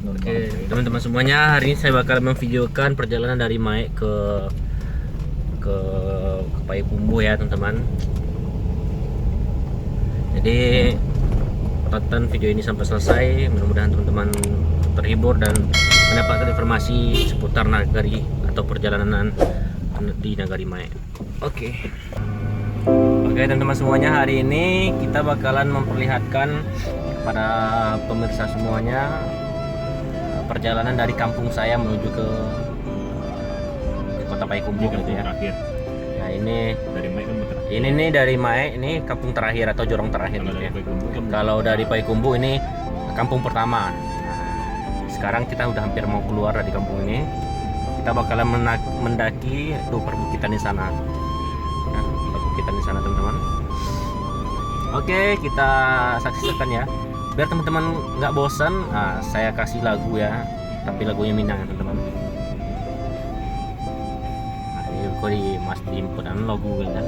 Oke, teman-teman semuanya, hari ini saya bakal memvideokan perjalanan dari Mae ke Payakumbuh ya, teman-teman. Jadi tonton video ini sampai selesai, mudah-mudahan teman-teman terhibur dan mendapatkan informasi seputar nagari atau perjalanan di nagari Mae. Oke, teman-teman semuanya, hari ini kita bakalan memperlihatkan kepada pemirsa semuanya perjalanan dari kampung saya menuju ke kota Payakumbuh gitu ya. Terakhir. Nah, ini Dari Mae kan terakhir. ini nih dari Mae, ini kampung terakhir atau jorong terakhir gitu ya. Kalau dari Payakumbuh ini kampung pertama. Nah, sekarang kita udah hampir mau keluar dari kampung ini. Kita bakalan mendaki tuh perbukitan di sana. Nah, perbukitan di sana, teman-teman. Oke, kita saksikan ya. Biar teman-teman nggak bosan, nah, saya kasih lagu ya, tapi lagunya Minang ya, teman-teman. Nah, ini kok di mas di inputan lagu kan.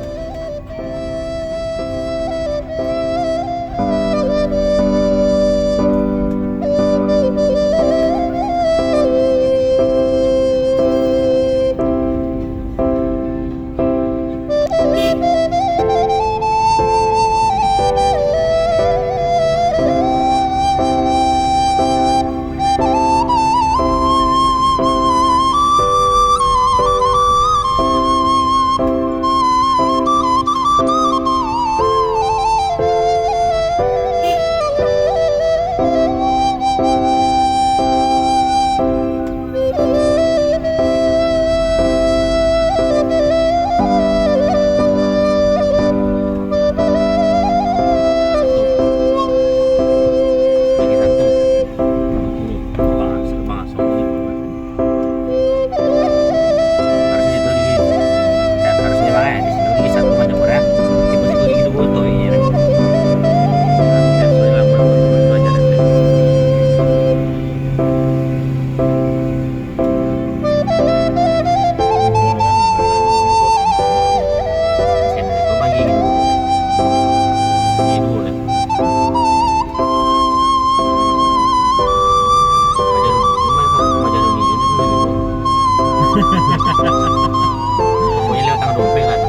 Pokoknya lewat tanggal 20 lah.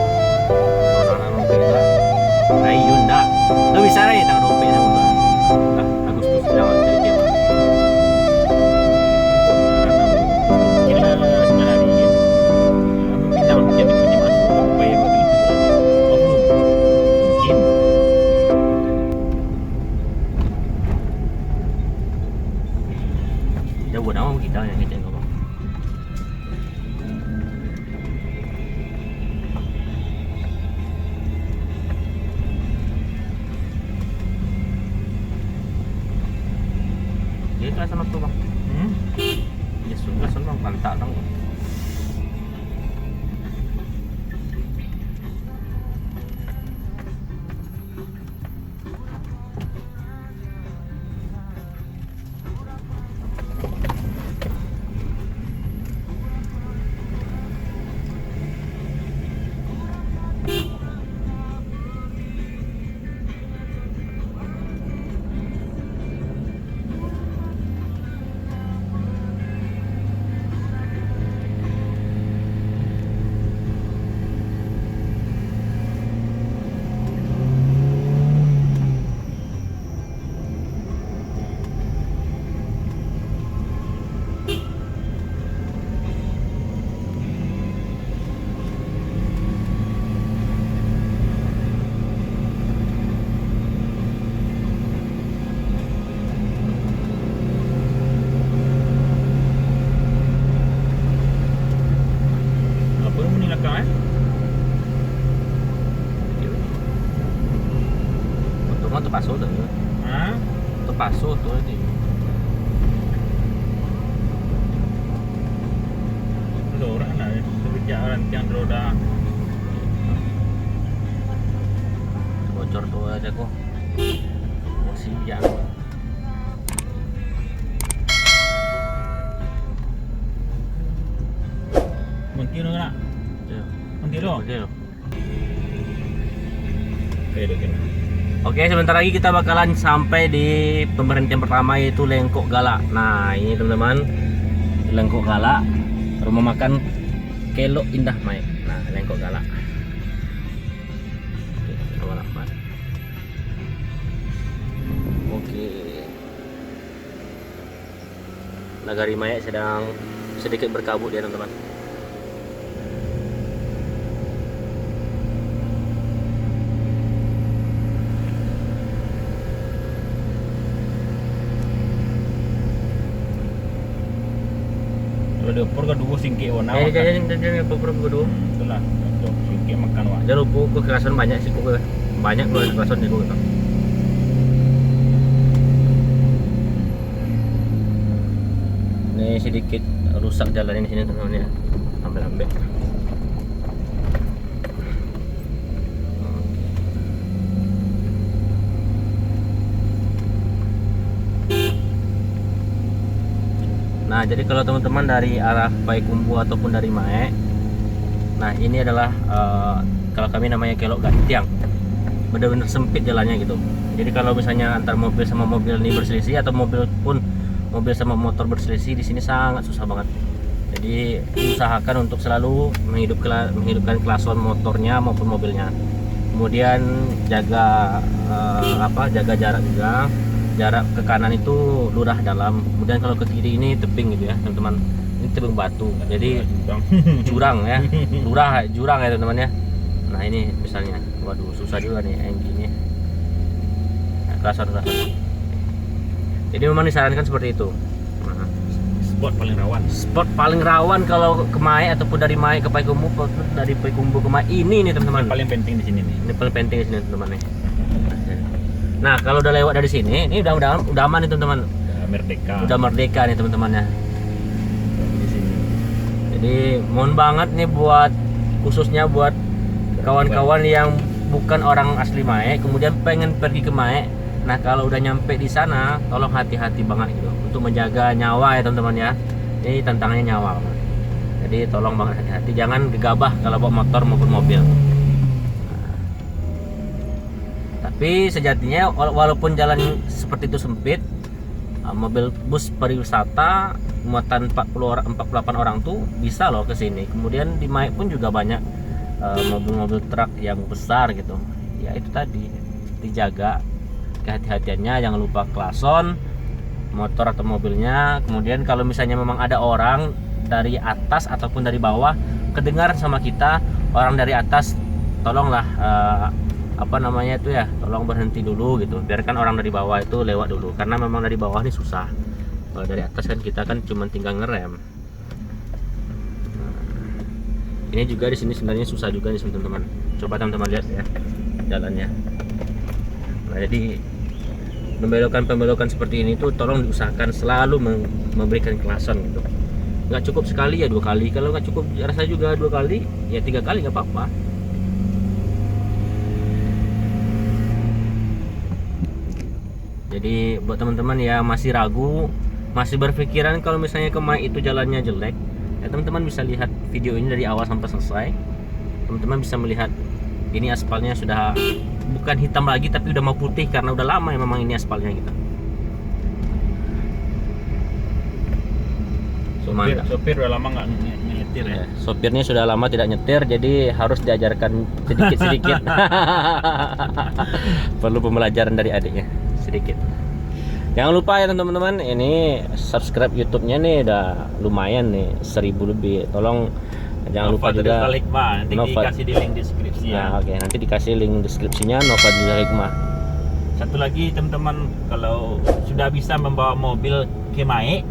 Tanggal 20 lah. Nah, Yunda. Lo bisa nih tanggal 20 nya untuk Agustus lewat dari Jawa. Kita sekarang ini kita jadi punya masuk supaya begitu. Mungkin Jauh nama kita yang ngecek ngomong. Dia kelas sama tuh bang. Ya sudah senang pantak dong. apa yang menilakan Untuk mah tuh paso tuh. Tuh paso tuh ini. Ada orang lah kerja rantian roda. Bocor tuh aja kok. Masih yang Mungkin orang ya. Mungkin Oke loh. kayak itu kan. Oke, sebentar lagi kita bakalan sampai di pemberhentian pertama, yaitu Lengkok Galak. Nah, ini teman-teman, Lengkok Galak, rumah makan Kelok Indah Mae. Nah, Lengkok Galak. Oke, nomor 8. Oke. Nagari Mae sedang sedikit berkabut ya, teman-teman. Kalau diopor kan dua singkit warna. Jadi program kedua. Itulah. Singkit makan wah. Jangan lupa kekerasan banyak sih, banyak kekerasan di gua. Ini sedikit rusak jalan ini sini teman-teman ya. Ambil. Nah, jadi kalau teman-teman dari arah Payakumbuh ataupun dari Mae, nah ini adalah kalau kami namanya Kelok Gantiang, benar-benar sempit jalannya gitu. Jadi kalau misalnya antar mobil sama mobil ini berselisih, atau mobil sama motor berselisih, di sini sangat susah banget. Jadi usahakan untuk selalu menghidupkan klakson motornya maupun mobilnya. Kemudian jaga jaga jarak juga. Jarak ke kanan itu lurah dalam, kemudian kalau ke kiri ini tebing gitu ya teman-teman. Ini tebing batu, jadi jurang ya, jurang ya teman-teman ya. Nah ini misalnya, waduh susah juga nih engine-nya. Nah, klason. Jadi memang disarankan seperti itu. Nah, spot paling rawan kalau ke Mae ataupun dari Mae ke Payakumbuh, dari Payakumbuh ke Mae ini nih teman-teman. Paling penting di sini nih. Ini paling penting di sini teman-teman nih. Nah, kalau udah lewat dari sini, ini udah aman nih teman-teman. Udah merdeka nih teman-temannya. Di sini. Jadi mohon banget nih khususnya buat kawan-kawan yang bukan orang asli Mae, kemudian pengen pergi ke Mae. Nah, kalau udah nyampe di sana, tolong hati-hati banget gitu untuk menjaga nyawa ya teman-teman ya. Ini tantangannya nyawa. Jadi tolong banget hati-hati, jangan gegabah kalau bawa motor maupun mobil. Tapi sejatinya walaupun jalan seperti itu sempit, mobil bus pariwisata muatan 48 orang tuh bisa loh ke sini. Kemudian di Mae pun juga banyak mobil-mobil truk yang besar gitu. Ya itu tadi, dijaga kehati-hatiannya, jangan lupa klakson motor atau mobilnya. Kemudian kalau misalnya memang ada orang dari atas ataupun dari bawah kedengaran sama kita, orang dari atas tolonglah tolong berhenti dulu gitu, biarkan orang dari bawah itu lewat dulu, karena memang dari bawah ini susah. Kalau dari atas kan kita kan cuma tinggal ngerem. Nah, ini juga di sini sebenarnya susah juga nih teman-teman. Coba teman-teman lihat ya jalannya. Nah, jadi pembelokan seperti ini tuh tolong diusahakan selalu memberikan klakson gitu. Nggak cukup sekali ya 2 kali, kalau nggak cukup rasa juga 2 kali ya 3 kali nggak apa-apa. Jadi buat teman-teman ya masih ragu, masih berpikiran kalau misalnya ke Mae itu jalannya jelek, ya teman-teman bisa lihat video ini dari awal sampai selesai. Teman-teman bisa melihat ini aspalnya sudah bukan hitam lagi, tapi udah mau putih karena udah lama ya memang ini aspalnya gitu. Sopir udah lama nggak nyetir ya. Sopirnya sudah lama tidak nyetir, jadi harus diajarkan sedikit-sedikit. Perlu pembelajaran dari adiknya sedikit. Jangan lupa ya teman-teman, ini subscribe YouTube-nya nih udah lumayan nih 1000 lebih. Tolong jangan lupa juga nanti dikasih di link deskripsi ya. Nah, oke, nanti dikasih link deskripsinya Nova Hikmah. Satu lagi teman-teman, kalau sudah bisa membawa mobil ke Mae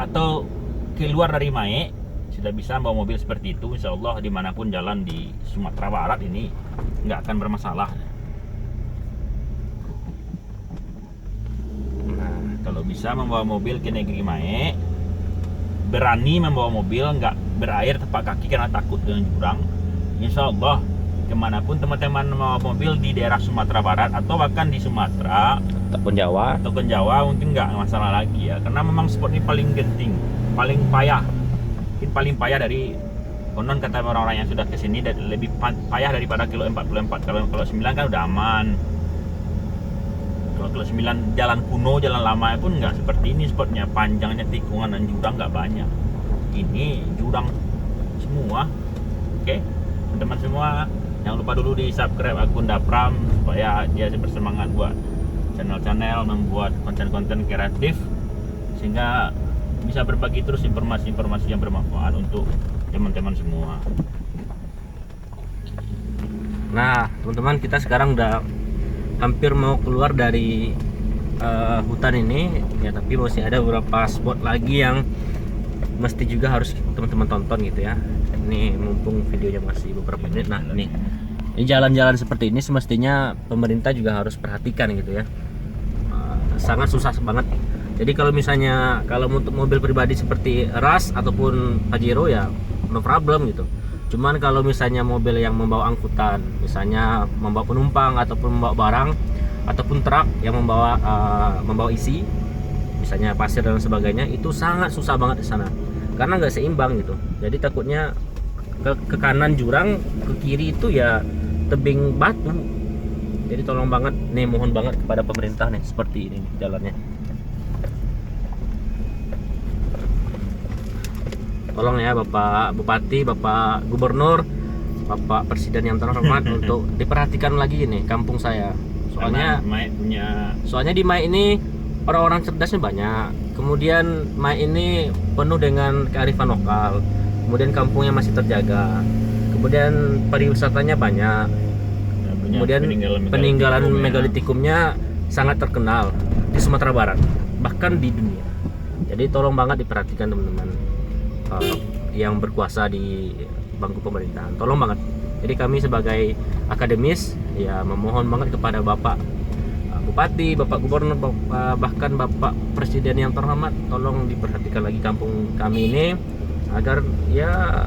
atau keluar dari Mae, sudah bisa membawa mobil seperti itu, insya Allah dimanapun jalan di Sumatera Barat ini nggak akan bermasalah. Kalau bisa membawa mobil ke negeri Mae, berani membawa mobil nggak berair tapak kaki karena takut dengan jurang, insya Allah kemanapun teman-teman membawa mobil di daerah Sumatera Barat atau bahkan di Sumatera ataupun Jawa mungkin nggak masalah lagi ya, karena memang spot ini paling genting, paling payah dari konon kata orang-orang yang sudah kesini, lebih payah daripada kilo 44. Kalau 9 kan udah aman, Kalau 9 jalan kuno, jalan lama pun nggak seperti ini spotnya, panjangnya, tikungan dan jurang nggak banyak. Ini jurang semua. Oke, teman-teman semua, jangan lupa dulu di subscribe akun Dapram supaya dia bersemangat buat channel-channel, membuat konten-konten kreatif sehingga bisa berbagi terus informasi-informasi yang bermanfaat untuk teman-teman semua. Nah teman-teman, kita sekarang udah hampir mau keluar dari hutan ini ya, tapi masih ada beberapa spot lagi yang mesti juga harus teman-teman tonton gitu ya. Ini mumpung videonya masih beberapa menit. Nah ini jalan-jalan seperti ini semestinya pemerintah juga harus perhatikan gitu ya. Sangat susah banget. Jadi kalau misalnya untuk mobil pribadi seperti Ras ataupun Pajero ya no problem gitu. Cuman kalau misalnya mobil yang membawa angkutan, misalnya membawa penumpang ataupun membawa barang ataupun truk yang membawa isi, misalnya pasir dan sebagainya, itu sangat susah banget di sana karena nggak seimbang gitu. Jadi takutnya ke kanan jurang, ke kiri itu ya tebing batu. Jadi tolong banget nih, mohon banget kepada pemerintah nih, seperti ini nih jalannya. Tolong ya Bapak Bupati, Bapak Gubernur, Bapak Presiden yang terhormat untuk diperhatikan lagi ini kampung saya. Soalnya di Mae ini orang-orang cerdasnya banyak. Kemudian Mae ini penuh dengan kearifan lokal. Kemudian kampungnya masih terjaga. Kemudian pariwisatanya banyak. Kemudian peninggalan megalitikumnya sangat terkenal di Sumatera Barat, bahkan di dunia. Jadi tolong banget diperhatikan teman-teman yang berkuasa di bangku pemerintahan, tolong banget. Jadi kami sebagai akademis ya memohon banget kepada Bapak Bupati, Bapak Gubernur, bahkan Bapak Presiden yang terhormat, tolong diperhatikan lagi kampung kami ini agar ya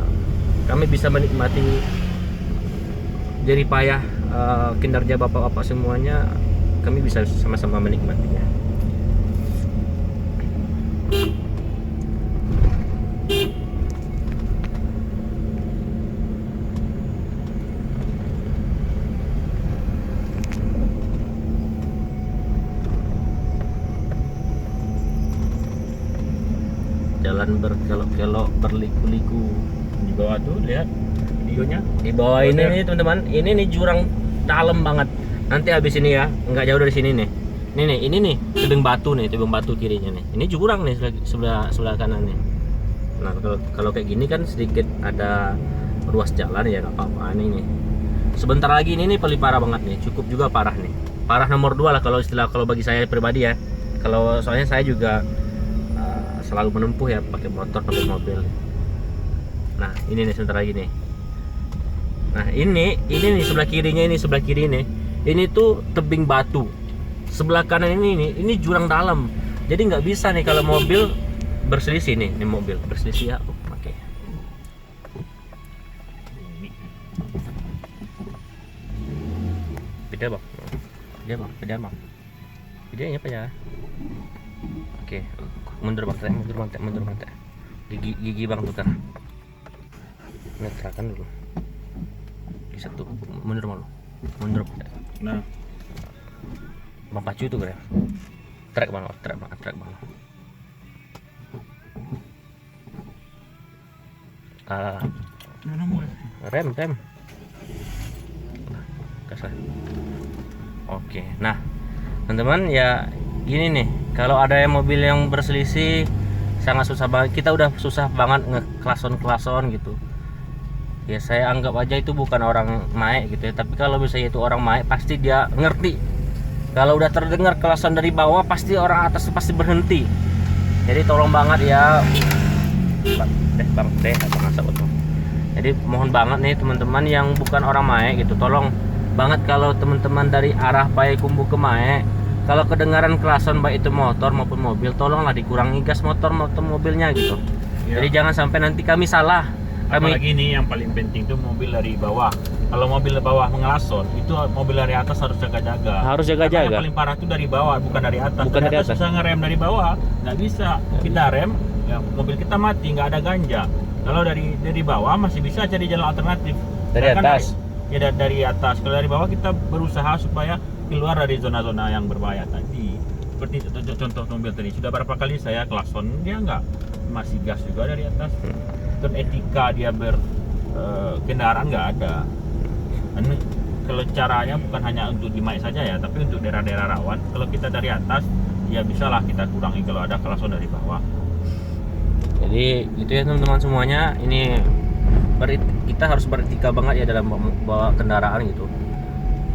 kami bisa menikmati jerih payah kinerja bapak-bapak semuanya, kami bisa sama-sama menikmatinya. Jalan berkelok-kelok, berliku-liku. Di bawah tuh lihat videonya. Di bawah ini nih teman-teman, ini nih jurang dalam banget. Nanti habis ini ya, nggak jauh dari sini nih. Ini nih tebing batu kirinya nih. Ini jurang nih sebelah kanan nih. Nah kalau kayak gini kan sedikit ada ruas jalan ya, nggak apa-apa nih. Sebentar lagi ini nih paling parah banget nih, cukup juga parah nih. Parah nomor 2 lah kalau bagi saya pribadi ya. Kalau soalnya saya juga selalu menempuh ya pakai motor, pakai mobil. Nah ini nih sebentar lagi nih. Nah ini nih sebelah kirinya, ini tuh tebing batu. Sebelah kanan ini jurang dalam. Jadi nggak bisa nih kalau mobil berselisih nih mobil berselisih ya. Oke. Beda bang. Videonya apa ya? Oke. Mundur bang, gigi bang tukar. Ini terakan dulu. Di satu, mundur malu. Nah, bang pacu itu keren. Trek bang. Rem. Kasar. Oke, nah teman-teman ya gini nih. Kalau ada mobil yang berselisih sangat susah banget. Kita udah susah banget ngeklason gitu. Ya saya anggap aja itu bukan orang Mae gitu ya. Tapi kalau misalnya itu orang Mae pasti dia ngerti. Kalau udah terdengar klason dari bawah pasti orang atas pasti berhenti. Jadi tolong banget ya. Bang asap betul. Jadi mohon banget nih teman-teman yang bukan orang Mae gitu. Tolong banget kalau teman-teman dari arah Payakumbuh ke Mae, kalau kedengaran klason baik itu motor maupun mobil, tolonglah dikurangi gas motor maupun mobilnya gitu. Ya. Jadi jangan sampai nanti kami salah. Apalagi ini yang paling penting tuh mobil dari bawah. Kalau mobil bawah mengelason, itu mobil dari atas harus jaga-jaga. Yang paling parah tuh dari bawah, bukan dari atas. Dari atas bisa ngerem dari bawah, nggak bisa. Kita rem, ya mobil kita mati, nggak ada ganja. Kalau dari bawah masih bisa cari jalan alternatif. Dari atas. Dari atas. Kalau dari bawah kita berusaha supaya keluar dari zona-zona yang berbahaya tadi. Seperti contoh mobil tadi, sudah berapa kali saya klakson, dia nggak, masih gas juga dari atas. Dan etika dia kendaraan nggak ada. Dan kalau caranya bukan hanya untuk di Maek saja ya, tapi untuk daerah-daerah rawan. Kalau kita dari atas, ya bisalah kita kurangi kalau ada klakson dari bawah. Jadi itu ya teman-teman semuanya, ini kita harus beretika banget ya dalam bawa kendaraan gitu.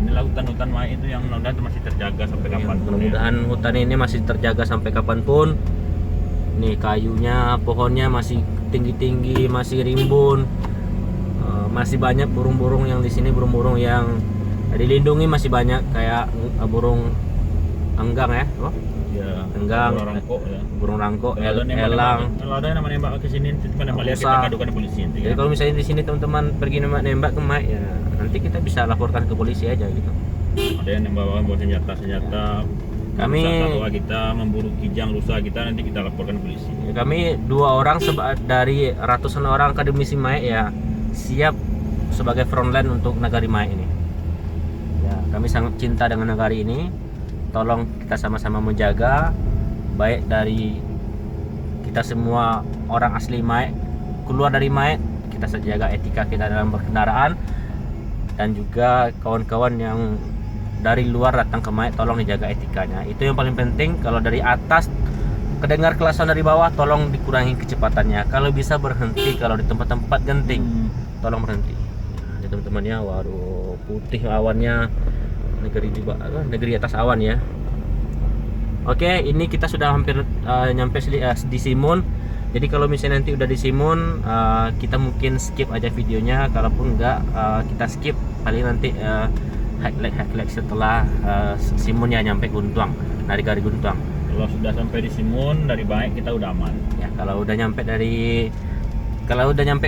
Inilah hutan-hutan Maek itu yang mudah-mudahan masih terjaga sampai kapanpun. Mudah-mudahan hutan ini masih terjaga sampai kapanpun. Nih kayunya, pohonnya masih tinggi-tinggi, masih rimbun. Masih banyak burung-burung yang di sini, burung-burung yang dilindungi masih banyak, kayak burung enggang ya, Ya, enggang, burung rangkok ya. burung rangkok, Elang. elang. Kalau ada yang nembak ke sini, kita nembak lihat, kita kadukan ke polisi. Jadi kalau misalnya di sini teman-teman pergi nembak ke Maek ya, nanti kita bisa laporkan ke polisi aja gitu. Ada yang membawa senjata, Kami satwa kita, memburu kijang rusa kita, nanti kita laporkan polisi. kami 2 orang dari ratusan orang akademisi Maek ya, siap sebagai frontline untuk negari Maek ini. Ya, kami sangat cinta dengan negari ini. Tolong kita sama-sama menjaga, baik dari kita semua orang asli Maek, keluar dari Maek, kita jaga etika kita dalam berkendaraan, dan juga kawan-kawan yang dari luar datang ke Maek, tolong dijaga etikanya. Itu yang paling penting. Kalau dari atas kedengar kelasan dari bawah, tolong dikurangi kecepatannya. Kalau bisa berhenti, kalau di tempat-tempat genting tolong berhenti. Ya, teman-temannya, waduh, putih awannya, negeri atas awan ya. Oke, ini kita sudah hampir nyampe di Simun. Jadi kalau misalnya nanti udah di Simun, kita mungkin skip aja videonya. Kalaupun enggak, kita skip paling nanti highlight setelah Simun ya, nyampe Guntuang, dari Guntuang. Kalau sudah sampai di Simun dari Maek kita udah aman. Ya, kalau udah nyampe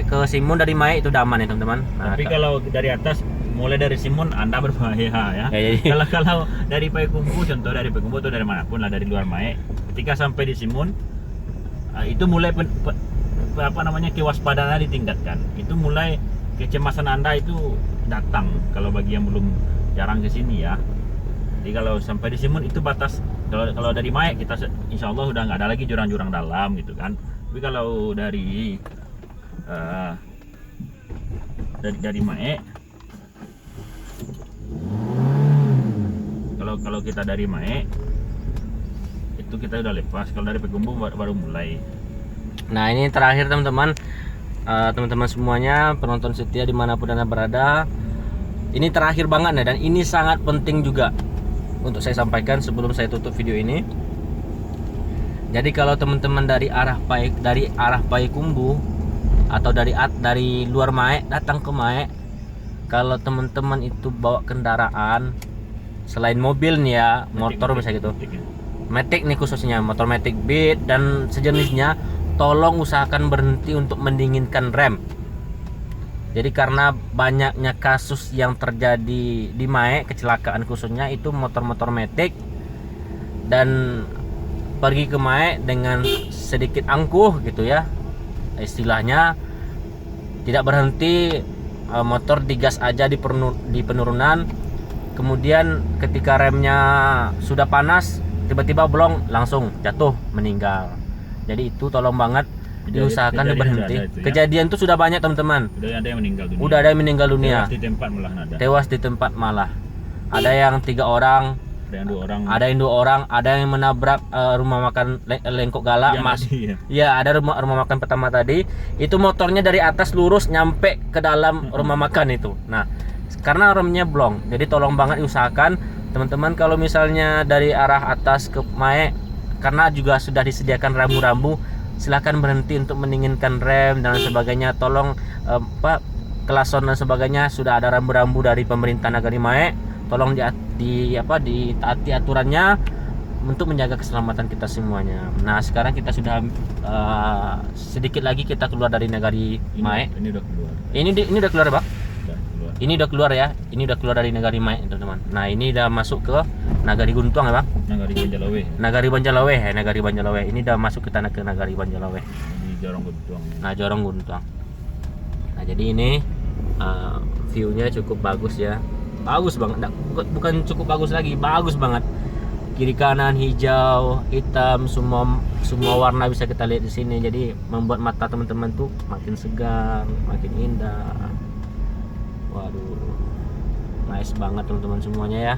ke Simun dari Maek itu udah aman ya teman-teman. Nah, tapi kalau dari atas, mulai dari Simun Anda berbahaya ya. Kalau dari Payakumbuh, contoh dari Payakumbuh atau dari manapun lah, dari luar Maek, ketika sampai di Simun, itu mulai kewaspadaan ditingkatkan. Itu mulai kecemasan Anda itu datang. Kalau bagi yang belum jarang ke sini ya. Jadi kalau sampai di Simun itu batas. Kalau dari Maek kita insya Allah udah nggak ada lagi jurang-jurang dalam gitu kan. Tapi kalau dari Maek, kalau kita dari Maek itu kita udah lepas. Kalau dari Payakumbuh baru mulai. Nah ini terakhir teman-teman, teman-teman semuanya, penonton setia dimanapun Anda berada, ini terakhir banget nih, dan ini sangat penting juga untuk saya sampaikan sebelum saya tutup video ini. Jadi kalau teman-teman dari arah Payakumbuh atau dari luar Maek datang ke Maek, kalau teman-teman itu bawa kendaraan selain mobil nih ya, motor misalnya gitu, Matic nih khususnya, motor Matic Beat dan sejenisnya, tolong usahakan berhenti untuk mendinginkan rem. Jadi karena banyaknya kasus yang terjadi di Maek, kecelakaan khususnya itu motor-motor Matic, dan pergi ke Maek dengan sedikit angkuh gitu ya, istilahnya tidak berhenti, motor digas aja di penurunan, kemudian ketika remnya sudah panas tiba-tiba blong, langsung jatuh meninggal. Jadi itu tolong banget diusahakan berhenti. Kejadian itu sudah banyak teman-teman. Udah ada yang meninggal dunia. Udah ada yang meninggal dunia. Tewas di tempat malah ada. Ada yang 3 orang. Ada yang 2 orang. Ada yang menabrak rumah makan Lengkok Galak, Mas. Ya, ada rumah makan pertama tadi. Itu motornya dari atas lurus nyampe ke dalam rumah makan itu. Nah, karena remnya blong. Jadi tolong banget diusahakan teman-teman, kalau misalnya dari arah atas ke Maek, karena juga sudah disediakan rambu-rambu, silahkan berhenti untuk mendinginkan rem dan sebagainya. Tolong kelason dan sebagainya, sudah ada rambu-rambu dari pemerintah negeri Maek. Tolong ditaati aturannya untuk menjaga keselamatan kita semuanya. Nah sekarang kita sudah sedikit lagi kita keluar dari negari Maek. Ini udah keluar. Ini udah keluar, Pak? Keluar. Ini udah keluar ya. Ini udah keluar dari negari Maek, teman-teman. Nah ini udah masuk ke Nagari Guntuang ya, Bang? Nagari Banjarlaweh. Nagari Banjarlaweh. Ini udah masuk ke Nagari Banjarlaweh. Di Jorong Guntuang. Nah, Jorong Guntuang. Nah, jadi ini view-nya cukup bagus ya. bagus banget. Bukan cukup bagus lagi, bagus banget. Kiri kanan hijau, hitam, semua warna bisa kita lihat di sini. Jadi membuat mata teman-teman tuh makin segar, makin indah. Waduh, nice banget teman-teman semuanya ya.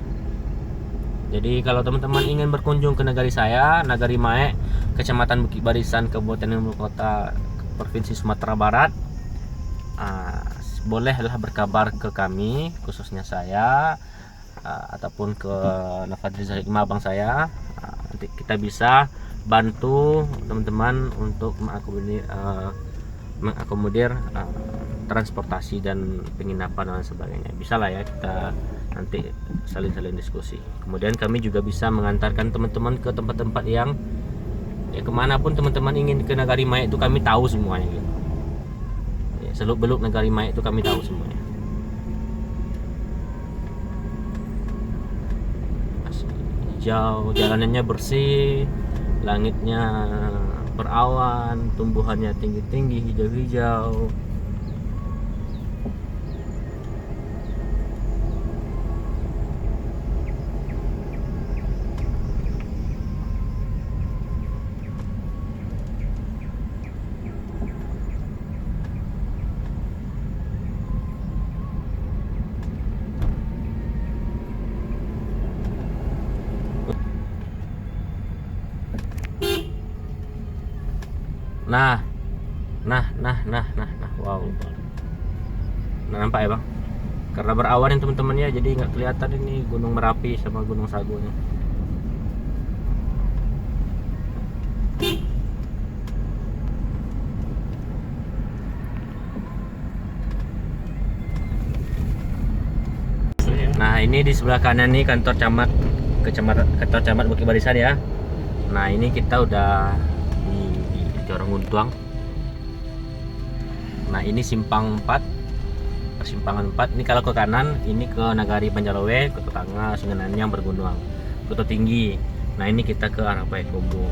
Jadi kalau teman-teman ingin berkunjung ke negari saya, Nagari Mae, Kecamatan Bukit Barisan, Kabupaten Ibu Kota, Provinsi Sumatera Barat, bolehlah berkabar ke kami, khususnya saya, ataupun ke Nafadri Zahid abang saya. Nanti kita bisa bantu teman-teman untuk mengakomodir transportasi dan penginapan dan sebagainya. Bisa lah ya, kita nanti saling diskusi. Kemudian kami juga bisa mengantarkan teman-teman ke tempat-tempat yang ya kemanapun teman-teman ingin ke Nagari Mae itu kami tahu semuanya gitu. Ya, seluk-beluk Nagari Mae itu kami tahu semuanya. Hijau, jalanannya bersih, langitnya berawan, tumbuhannya tinggi-tinggi, hijau-hijau. Nah, wow. Nah, nampak ya bang? Karena berawan yang teman-teman ya, jadi nggak kelihatan ini Gunung Merapi sama Gunung Sagunya. Nah, ini di sebelah kanan nih kantor camat Bukit Barisan ya. Nah, ini kita udah di Jorong Guntuang. Nah, ini simpang 4, persimpangan 4. Ini kalau ke kanan ini ke Nagari Panjarowe, Kuto Tangga, Sungai Nanyang, Bergunduang, Kuto Tinggi. Nah, ini kita ke arah Payakumbuh.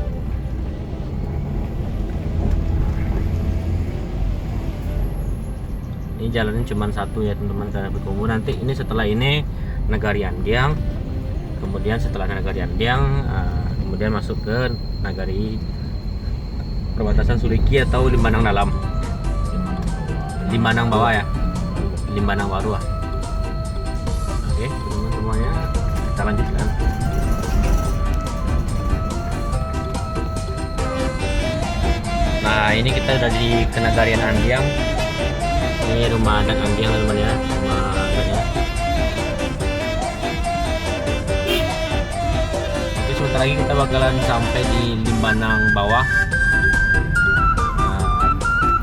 Ini jalannya cuma satu ya teman-teman, karena Payakumbuh. Nanti ini setelah ini Nagari Andiang, kemudian setelah Nagari Andiang kemudian masuk ke Nagari perbatasan Suliki atau Limbanang Dalam, Limbanang Bawah ya, Limbanang Baru. Oke teman-teman semuanya, kita lanjutkan. Nah, ini kita udah di Kenagarian Andiang. Ini rumah adat Andiang teman-teman ya, rumah adatnya. Oke, sebentar lagi kita bakalan sampai di Limbanang Bawah.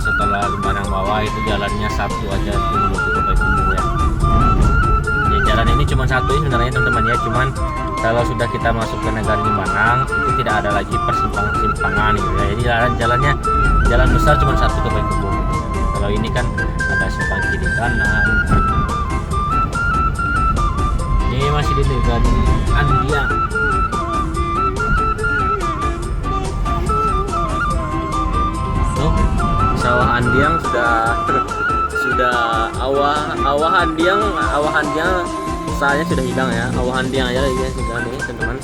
Setelah Limbanang Bawah itu jalannya satu aja menuju ke Payakumbuh ya. Ya, jalan ini cuma satu ya sebenarnya teman-teman ya, cuman kalau sudah kita masuk ke Nagari Limbanang itu tidak ada lagi persimpangan gitu ya. Jadi jalan besar cuma satu ke Payakumbuh. Kalau ini kan ada simpang kiri kanan. Ini masih di Nagari Andiang. Sawah Andiang sudah awah Andiang saya sudah hilang ya. Awah Andiang aja ya sudah nih teman-teman.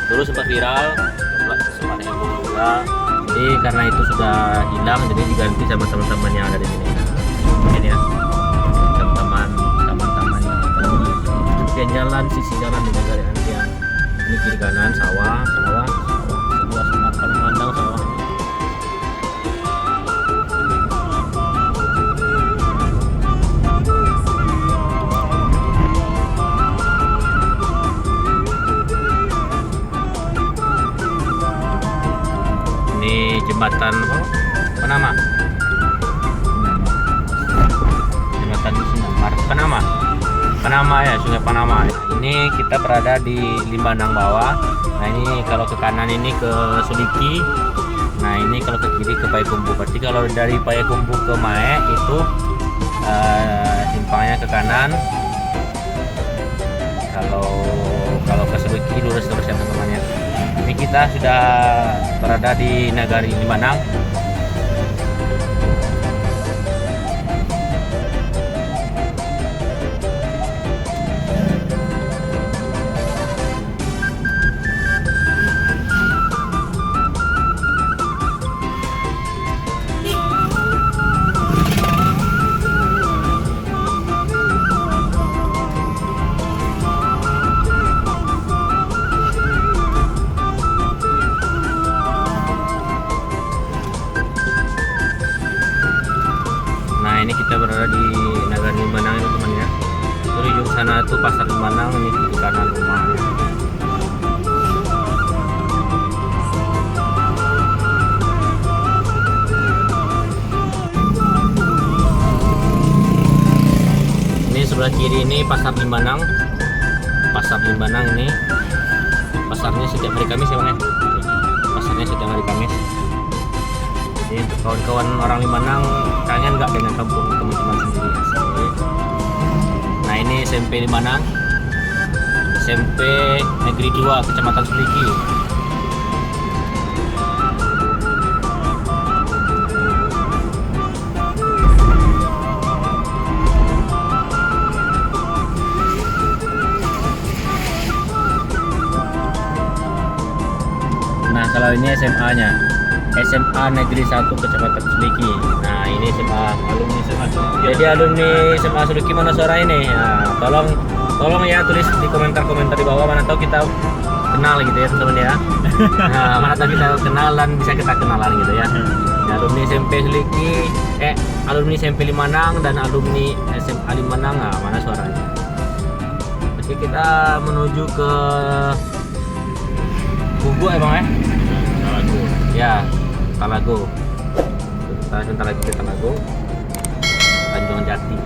Dulu sempat viral, sempat heboh juga. Jadi karena itu sudah hilang, jadi diganti sama teman-teman yang ada di sini. Ini ya teman-teman yang jalan sisi jalan di Nagari Andiang. Ini kiri kanan sawah sebelah Sumatera memandang sawah. Jembatan Panama. Jembatan Panama ya, Sungai Panama. Ini kita berada di Limbanang Bawah. Nah, ini kalau ke kanan ini ke Suliki. Nah, ini kalau ke kiri ke Payakumbuh. Berarti kalau dari Payakumbuh ke Mae itu simpangnya ke kanan. Kalau ke Suliki lurus ya teman-teman ya. Ini kita sudah berada di Nagari Limbanang. Nah ini kita berada di Nagari Limbanang ya teman ya. Itu di ujung sana itu pasar Limbanang, ini di kanan rumahnya. Ini sebelah kiri ini pasar Limbanang. Pasar Limbanang ini pasarnya setiap hari Kamis ya bang ya. Pasarnya setiap hari Kamis. Jadi untuk kawan-kawan orang Limbanang kangen nggak dengan kampung teman-teman sendiri asli. Nah ini SMP Limbanang, SMP Negeri 2 Kecamatan Seliki. Nah kalau ini SMA-nya, SMA Negeri 1 Kecamatan Seliki. Nah ini SMA alumni SMA. Jadi alumni SMA Seliki mana suara ini? Nah, tolong ya tulis di komentar-komentar di bawah, mana tahu kita kenal gitu ya teman-teman ya. Nah, mana tahu kita kenal dan bisa kita kenalan gitu ya. Nah, alumni SMP Seliki, alumni SMP Limbanang dan alumni SMA Limbanang. Nah, mana suaranya? Jadi kita menuju ke Gubuk ya bang ya? Talago. Ya, Talago. Kita sebentar lagi ke Talago, Tanjung Jati.